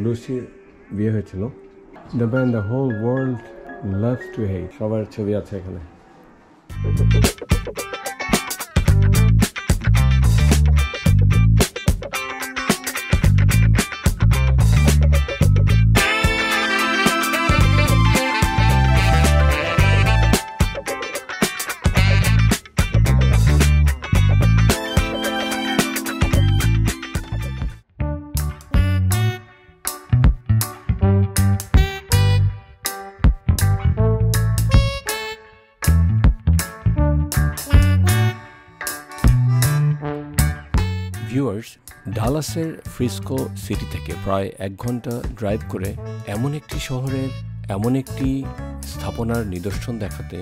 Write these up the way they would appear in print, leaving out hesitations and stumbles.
লুসির বিয়ে হয়েছিল। The band the whole world loves to hate, সবার ছবি আছে এখানে। ভিউয়ার্স, ডালাসের ফ্রিস্কো সিটি থেকে প্রায় 1 ঘন্টা ড্রাইভ করে এমন একটি শহরের এমন একটি স্থাপনার নিদর্শন দেখাতে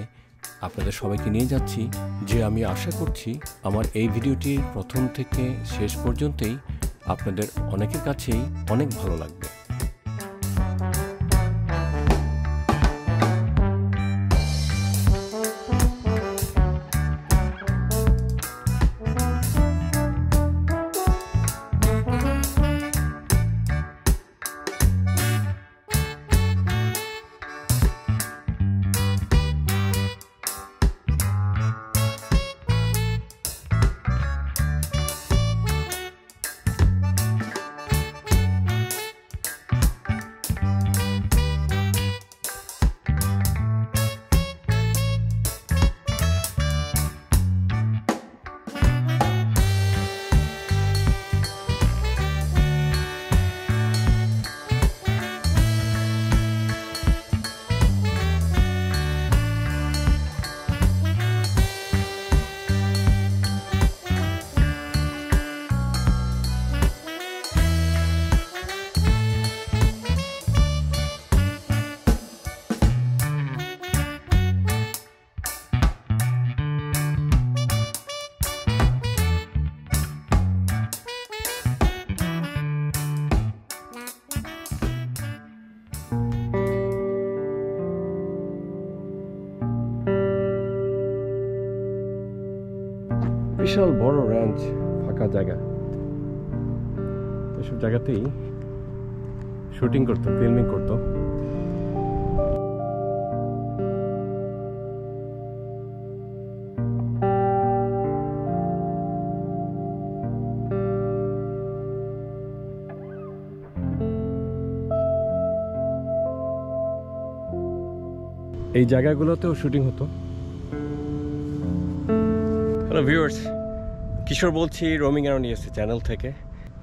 আপনাদের সবাইকে নিয়ে যাচ্ছি, যে আমি আশা করছি আমার এই ভিডিওটির প্রথম থেকে শেষ পর্যন্তই আপনাদের অনেকের কাছেই অনেক ভালো লাগবে। বিশাল বড় রেঞ্জ, ফাঁকা জায়গা, এসব জায়গাতেই শুটিং করতো, ফিল্মিং করতো। এই জায়গাগুলোতেও শুটিং হতো। হ্যালো ভিউয়ার্স, কিশোর বলছি রোমিং অ্যারাউন্ড ইউএসএ চ্যানেল থেকে।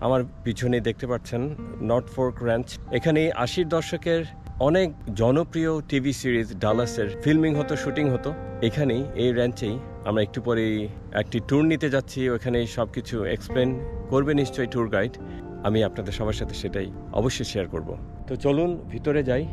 আমার পিছনে দেখতে পাচ্ছেন নর্থ ফোর্ক র্যাঞ্চ। এখানে 80-র দশকের অনেক জনপ্রিয় টিভি সিরিজ ডালাসের ফিল্মিং হতো, শুটিং হতো। এখানেই এই র্যাঞ্চেই আমরা একটু পরেই একটি ট্যুর নিতে যাচ্ছি। ওখানে সব কিছু এক্সপ্লেন করবে নিশ্চয়ই ট্যুর গাইড। আমি আপনাদের সবার সাথে সেটাই অবশ্যই শেয়ার করব। তো চলুন ভিতরে যাই।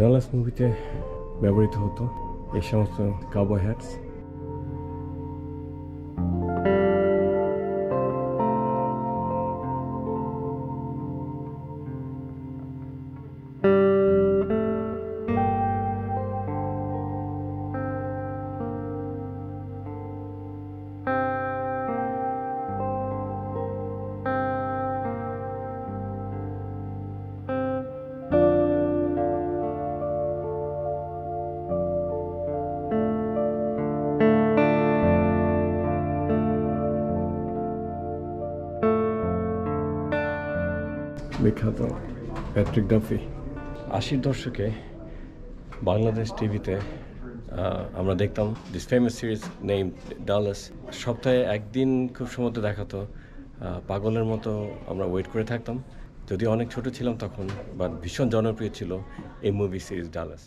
ডালাস মুভিতে ব্যবহৃত হতো এই সমস্ত কাউবয় হ্যাটস। বিখ্যাত প্যাট্রিক ডাফি। 80-র দশকে বাংলাদেশ টিভিতে আমরা দেখতাম this famous series name Dallas. সপ্তাহে একদিন খুব সম্ভবত দেখাতো পাগলের মতো আমরা ওয়েট করে থাকতাম, যদিও অনেক ছোট ছিলাম তখন, বাট ভীষণ জনপ্রিয় ছিল এই মুভি সিরিজ ডালাস।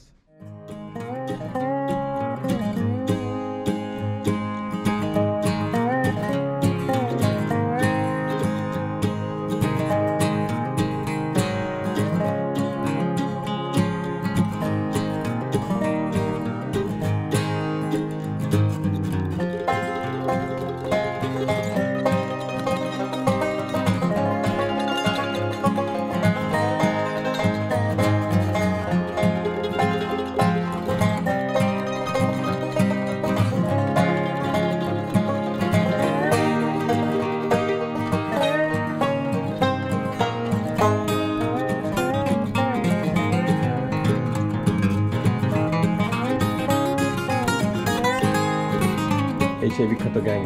এই সেই বিখ্যাত গ্যাং।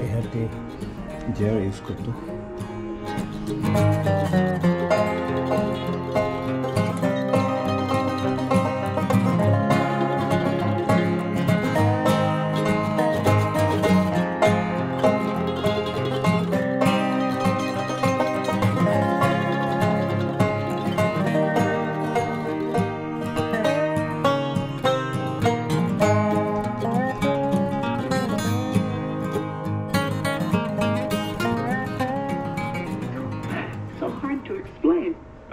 এই হাতে জেয়ার ইউজ করতো।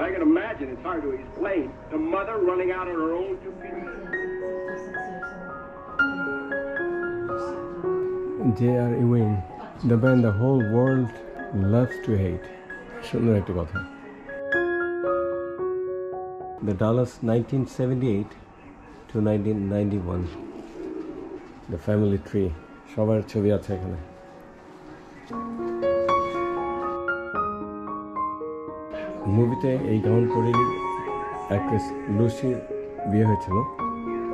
I can imagine it's hard to explain. The mother running out on her own 2 feet. J.R. Ewing, the band the whole world loves to hate. সুন্দর একটা কথা। The Dallas 1978 to 1991. The Family Tree. সবার ছবি আছে এখানে। মুভিতে এই gown পরেই অ্যাক্ট্রেস লুসির বিয়ে হয়েছিল,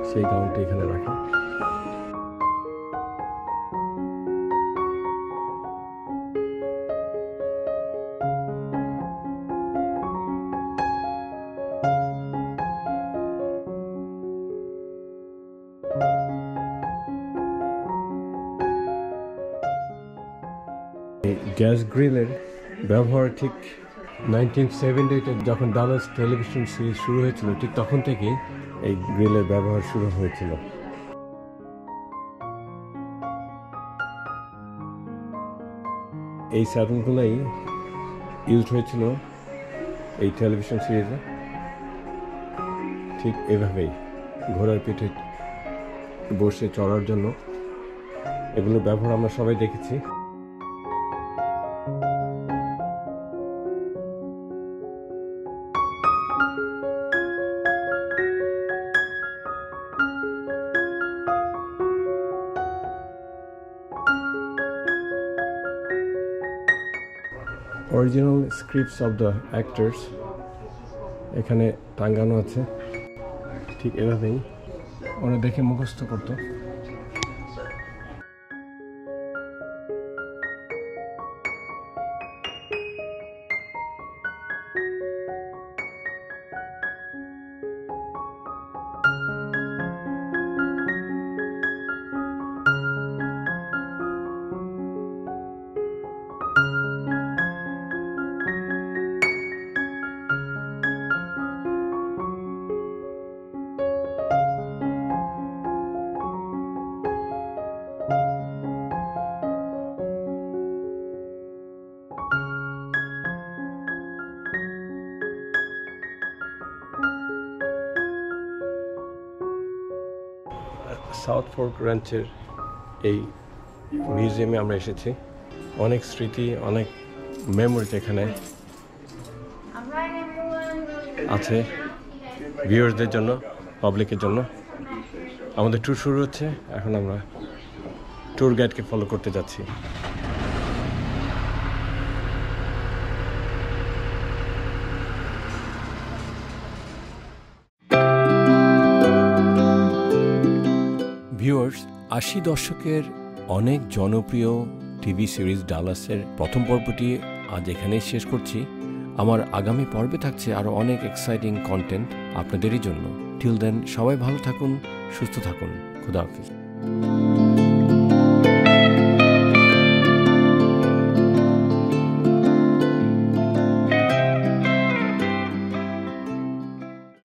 সেই গাউনটা এখানে রাখা। গ্যাস গ্রিলের ব্যবহার ঠিক 1978 যখন ডালাস টেলিভিশন সিরিজ শুরু হয়েছিল, ঠিক তখন থেকেই এই গ্রিলের ব্যবহার শুরু হয়েছিল। এই স্যালুনগুলোই ইউজ হয়েছিল এই টেলিভিশন সিরিজে, ঠিক এভাবেই ঘোড়ার পিঠে বসে চড়ার জন্য। এগুলো ব্যবহার আমরা সবাই দেখেছি। Original scripts of the actors এখানে টাঙ্গানো আছে, ঠিক এভাবেই ওরা দেখে মুখস্থ করতো। সাউথ ফোর্ক র্যাঞ্চের এই মিউজিয়ামে আমরা এসেছি। অনেক স্মৃতি, অনেক মেমোরিজ এখানে আছে ভিউয়ার্সদের জন্য, পাবলিকের জন্য। আমাদের ট্যুর শুরু হচ্ছে, এখন আমরা ট্যুর গাইডকে ফলো করতে যাচ্ছি। 80 দশকের অনেক জনপ্রিয় টিভি সিরিজ ডালাসের প্রথম পর্বটি আজ এখানেই শেষ করছি। আমার আগামী পর্বে থাকছে আরও অনেক এক্সাইটিং কন্টেন্ট আপনাদেরই জন্য। টিল দেন সবাই ভালো থাকুন, সুস্থ থাকুন। খুদা হাফেজ।